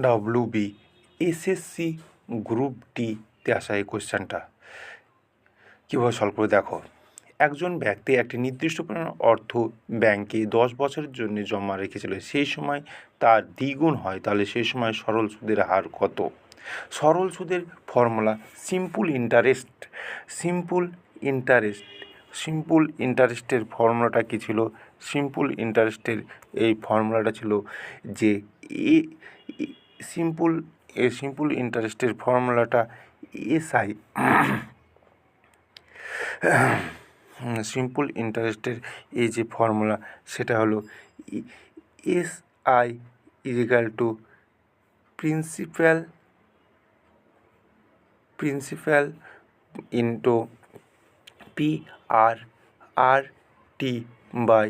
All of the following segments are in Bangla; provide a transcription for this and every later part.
ডাব্লিউবি এসএসসি গ্রুপ ডিতে আসা এই কোশ্চেনটা কীভাবে সলভ করে দেখো। একজন ব্যক্তি একটি নির্দিষ্ট পরিমাণ অর্থ ব্যাংকে 10 বছরের জন্য জমা রেখেছিল, সেই সময় তার দ্বিগুণ হয়, তাহলে সেই সময় সরল সুদের হার কত? সরল সুদের ফর্মুলা সিম্পল ইন্টারেস্টের ফর্মুলাটা কী ছিল? সিম্পল ইন্টারেস্টের এই ফর্মুলাটা ছিল যে সিম্পল ইন্টারেস্টের ফর্মুলাটা এসআই সিম্পল ইন্টারেস্টের এই যে ফর্মুলা সেটা হলো SI equal to principal into PRRT by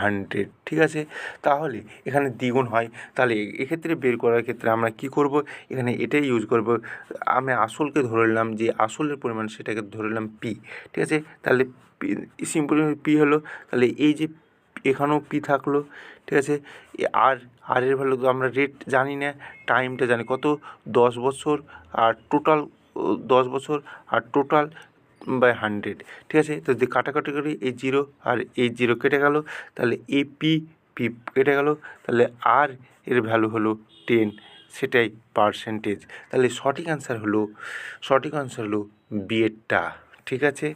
100, ঠিক আছে? তাহলে এখানে দ্বিগুণ হয়, তাহলে এক্ষেত্রে বের করার ক্ষেত্রে আমরা কী করব? এখানে এটাই ইউজ করব। আমি আসলকে ধরে নিলাম, যে আসলের পরিমাণ সেটাকে ধরে নিলাম পি, ঠিক আছে? তাহলে সিম্পল পি হলো, তাহলে এই যে এখানেও পি থাকলো, ঠিক আছে? আর এর ভ্যালু তো আমরা রেট জানি না, টাইমটা জানি কত, 10 বছর আর টোটাল 10 বছর আর টোটাল বাই 100, ঠিক আছে? তো যদি কাটাকাটি করি, এই 0 আর এই 0 কেটে গেল, তাহলে এই পি কেটে গেল, তাহলে আর এর ভ্যালু হলো 10, সেটাই পার্সেন্টেজ। তাহলে সঠিক অ্যান্সার হলো বি এরটা, ঠিক আছে?